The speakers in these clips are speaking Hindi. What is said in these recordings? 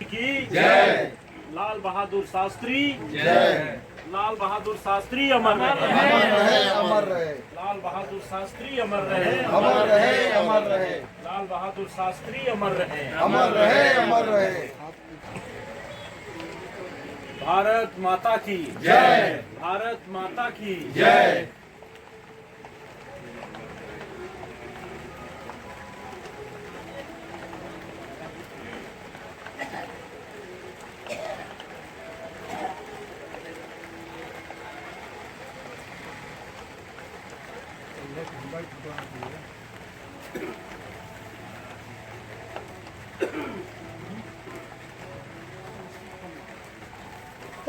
की जय। लाल बहादुर शास्त्री जय। लाल बहादुर शास्त्री अमर रहे, अमर रहे। लाल बहादुर शास्त्री अमर रहे, अमर रहे, अमर रहे। लाल बहादुर शास्त्री अमर रहे, अमर रहे, अमर रहे। भारत माता की जय। भारत माता की जय।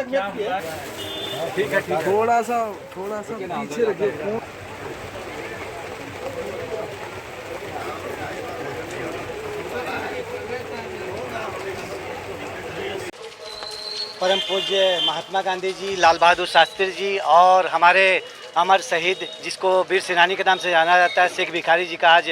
क्या हुआ? ठीक है, थोड़ा सा पीछे रखिए। परम पूज्य महात्मा गांधी जी, लाल बहादुर शास्त्री जी और हमारे अमर शहीद जिसको वीर सेनानी के नाम से जाना जाता है शेख भिखारी जी का आज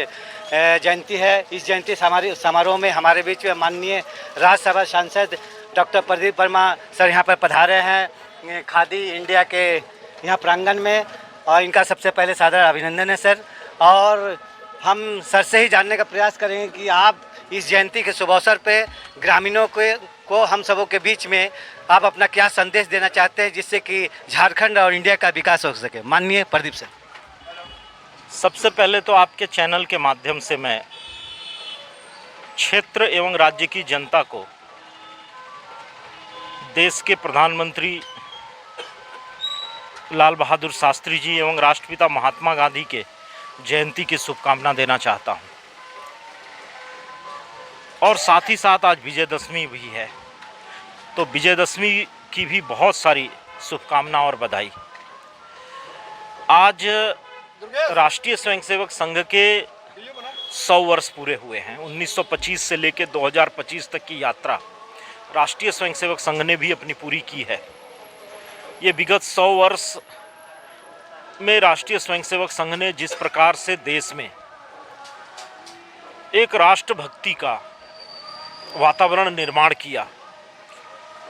जयंती है। इस जयंती समारोह में हमारे बीच में माननीय राज्यसभा सांसद डॉक्टर प्रदीप वर्मा सर यहाँ पर पधारे हैं खादी इंडिया के यहाँ प्रांगण में, और इनका सबसे पहले सादर अभिनंदन है सर। और हम सर से ही जानने का प्रयास करेंगे कि आप इस जयंती के शुभ अवसर पे ग्रामीणों को हम सबों के बीच में आप अपना क्या संदेश देना चाहते हैं जिससे कि झारखंड और इंडिया का विकास हो सके। माननीय प्रदीप सर। सबसे पहले तो आपके चैनल के माध्यम से मैं क्षेत्र एवं राज्य की जनता को देश के प्रधानमंत्री लाल बहादुर शास्त्री जी एवं राष्ट्रपिता महात्मा गांधी के जयंती की शुभकामना देना चाहता हूं। और साथ ही साथ आज विजयदशमी भी है, तो विजयदशमी की भी बहुत सारी शुभकामना और बधाई। आज राष्ट्रीय स्वयंसेवक संघ के 100 वर्ष पूरे हुए हैं। 1925 से लेकर 2025 तक की यात्रा राष्ट्रीय स्वयंसेवक संघ ने भी अपनी पूरी की है। ये विगत 100 वर्ष में राष्ट्रीय स्वयंसेवक संघ ने जिस प्रकार से देश में एक राष्ट्रभक्ति का वातावरण निर्माण किया,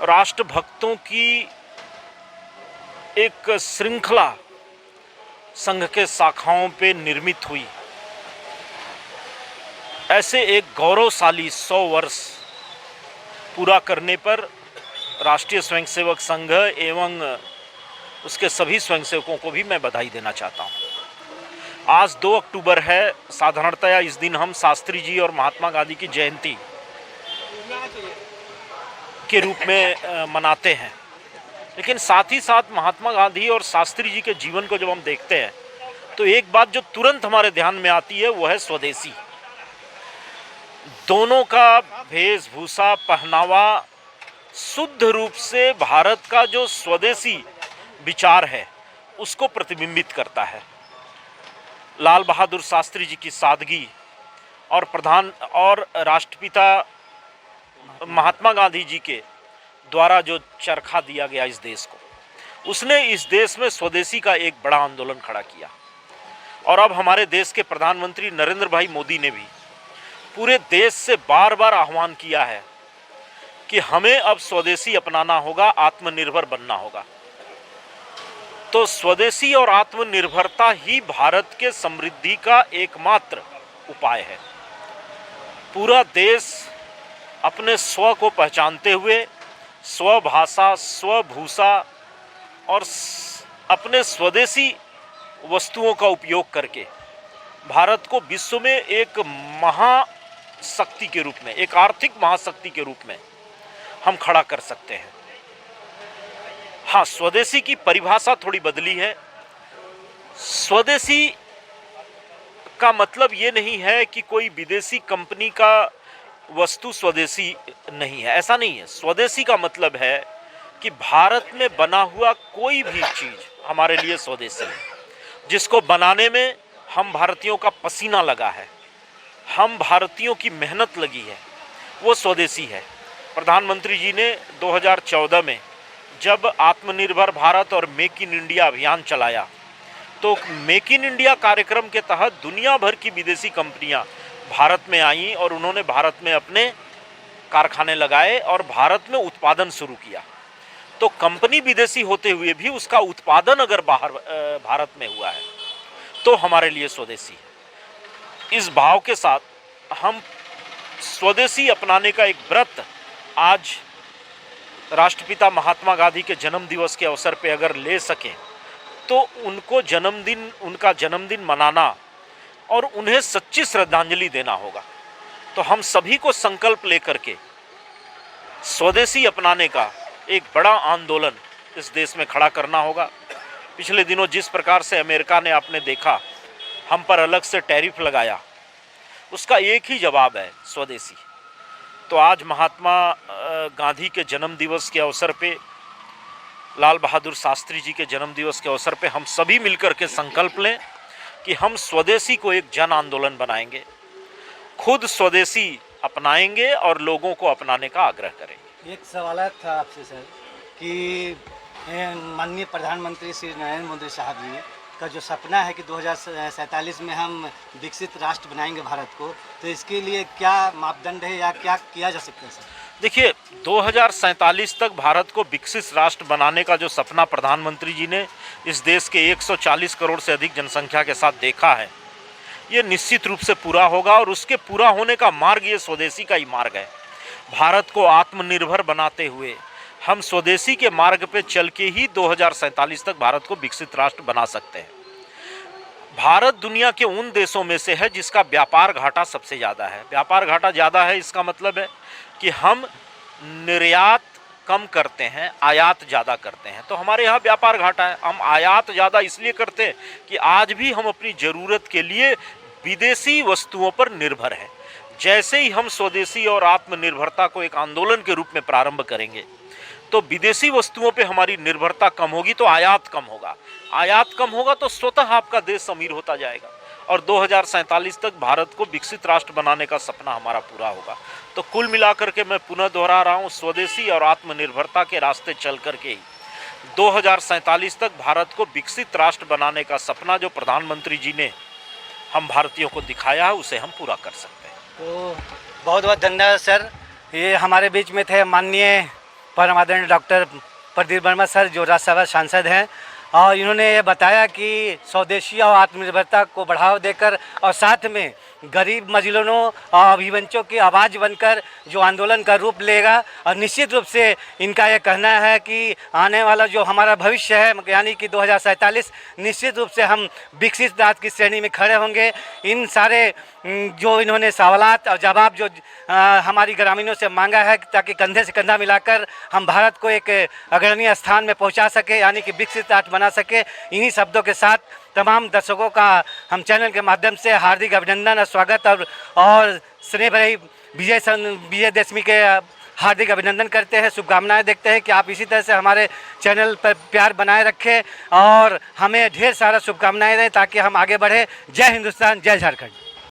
राष्ट्रभक्तों की एक श्रृंखला संघ के शाखाओं पे निर्मित हुई, ऐसे एक गौरवशाली 100 वर्ष पूरा करने पर राष्ट्रीय स्वयंसेवक संघ एवं उसके सभी स्वयंसेवकों को भी मैं बधाई देना चाहता हूं। आज 2 अक्टूबर है। साधारणतया इस दिन हम शास्त्री जी और महात्मा गांधी की जयंती के रूप में मनाते हैं, लेकिन साथ ही साथ महात्मा गांधी और शास्त्री जी के जीवन को जब हम देखते हैं तो एक बात जो तुरंत हमारे ध्यान में आती है वो है स्वदेशी। दोनों का वेशभूषा पहनावा शुद्ध रूप से भारत का जो स्वदेशी विचार है उसको प्रतिबिंबित करता है। लाल बहादुर शास्त्री जी की सादगी और राष्ट्रपिता महात्मा गांधी जी के द्वारा जो चरखा दिया गया इस देश को, उसने इस देश में स्वदेशी का एक बड़ा आंदोलन खड़ा किया। और अब हमारे देश के प्रधानमंत्री नरेंद्र भाई मोदी ने भी पूरे देश से बार बार आह्वान किया है कि हमें अब स्वदेशी अपनाना होगा, आत्मनिर्भर बनना होगा। तो स्वदेशी और आत्मनिर्भरता ही भारत के समृद्धि का एकमात्र उपाय है। पूरा देश अपने स्व को पहचानते हुए स्वभाषा, स्वभूषा और अपने स्वदेशी वस्तुओं का उपयोग करके भारत को विश्व में एक महाशक्ति के रूप में, एक आर्थिक महाशक्ति के रूप में हम खड़ा कर सकते हैं। हाँ, स्वदेशी की परिभाषा थोड़ी बदली है। स्वदेशी का मतलब ये नहीं है कि कोई विदेशी कंपनी का वस्तु स्वदेशी नहीं है, ऐसा नहीं है। स्वदेशी का मतलब है कि भारत में बना हुआ कोई भी चीज हमारे लिए स्वदेशी है, जिसको बनाने में हम भारतीयों का पसीना लगा है, हम भारतीयों की मेहनत लगी है, वो स्वदेशी है। प्रधानमंत्री जी ने 2014 में जब आत्मनिर्भर भारत और मेक इन इंडिया अभियान चलाया, तो मेक इन इंडिया कार्यक्रम के तहत दुनिया भर की विदेशी कंपनियां भारत में आईं और उन्होंने भारत में अपने कारखाने लगाए और भारत में उत्पादन शुरू किया। तो कंपनी विदेशी होते हुए भी उसका उत्पादन अगर बाहर भारत में हुआ है तो हमारे लिए स्वदेशी है। इस भाव के साथ हम स्वदेशी अपनाने का एक व्रत आज राष्ट्रपिता महात्मा गांधी के जन्म दिवस के अवसर पे अगर ले सकें तो उनका जन्मदिन मनाना और उन्हें सच्ची श्रद्धांजलि देना होगा। तो हम सभी को संकल्प लेकर के स्वदेशी अपनाने का एक बड़ा आंदोलन इस देश में खड़ा करना होगा। पिछले दिनों जिस प्रकार से अमेरिका ने आपने देखा हम पर अलग से टैरिफ लगाया, उसका एक ही जवाब है, स्वदेशी। तो आज महात्मा गांधी के जन्म दिवस के अवसर पे, लाल बहादुर शास्त्री जी के जन्म दिवस के अवसर पे हम सभी मिलकर के संकल्प लें कि हम स्वदेशी को एक जन आंदोलन बनाएंगे, खुद स्वदेशी अपनाएंगे और लोगों को अपनाने का आग्रह करेंगे। एक सवाल था आपसे सर कि माननीय प्रधानमंत्री श्री नरेंद्र मोदी साहब जी का जो सपना है कि 2047 में हम विकसित राष्ट्र बनाएंगे भारत को, तो इसके लिए क्या मापदंड है या क्या किया जा सकता है सर? देखिए, 2047 तक भारत को विकसित राष्ट्र बनाने का जो सपना प्रधानमंत्री जी ने इस देश के 140 करोड़ से अधिक जनसंख्या के साथ देखा है, ये निश्चित रूप से पूरा होगा और उसके पूरा होने का मार्ग ये स्वदेशी का ही मार्ग है। भारत को आत्मनिर्भर बनाते हुए हम स्वदेशी के मार्ग पे चल के ही 2047 तक भारत को विकसित राष्ट्र बना सकते हैं। भारत दुनिया के उन देशों में से है जिसका व्यापार घाटा सबसे ज़्यादा है। व्यापार घाटा ज़्यादा है इसका मतलब है कि हम निर्यात कम करते हैं, आयात ज़्यादा करते हैं। तो हमारे यहाँ व्यापार घाटा है। हम आयात ज़्यादा इसलिए करते हैं कि आज भी हम अपनी ज़रूरत के लिए विदेशी वस्तुओं पर निर्भर हैं। जैसे ही हम स्वदेशी और आत्मनिर्भरता को एक आंदोलन के रूप में प्रारंभ करेंगे तो विदेशी वस्तुओं पे हमारी निर्भरता कम होगी, तो आयात कम होगा। आयात कम होगा तो स्वतः आपका देश अमीर होता जाएगा और 2047 तक भारत को विकसित राष्ट्र बनाने का सपना हमारा पूरा होगा। तो कुल मिलाकर के मैं पुनः दोहरा रहा हूँ, स्वदेशी और आत्मनिर्भरता के रास्ते चल करके ही 2047 तक भारत को विकसित राष्ट्र बनाने का सपना जो प्रधानमंत्री जी ने हम भारतीयों को दिखाया है उसे हम पूरा कर सकते हैं। तो बहुत बहुत धन्यवाद सर। ये हमारे बीच में थे माननीय परम आदरणीय डॉक्टर प्रदीप वर्मा सर, जो राज्यसभा सांसद हैं, और इन्होंने ये बताया कि स्वदेशी और आत्मनिर्भरता को बढ़ावा देकर और साथ में गरीब मजलूनों और अभिवंचों की आवाज़ बनकर जो आंदोलन का रूप लेगा। और निश्चित रूप से इनका ये कहना है कि आने वाला जो हमारा भविष्य है यानी कि 2047 निश्चित रूप से हम विकसित राष्ट्र की श्रेणी में खड़े होंगे। इन सारे जो इन्होंने सवालात और जवाब जो हमारी ग्रामीणों से मांगा है ताकि कंधे से कंधा मिलाकर हम भारत को एक अग्रणीय स्थान में पहुंचा सके यानी कि विकसित राष्ट्र बना सके, इन्हीं शब्दों के साथ तमाम दर्शकों का हम चैनल के माध्यम से हार्दिक अभिनंदन और स्वागत और स्नेह भरी विजयदशमी के हार्दिक अभिनंदन करते हैं, शुभकामनाएं देखते हैं कि आप इसी तरह से हमारे चैनल पर प्यार बनाए रखें और हमें ढेर सारा शुभकामनाएं दें ताकि हम आगे बढ़े। जय हिंदुस्तान, जय झारखंड।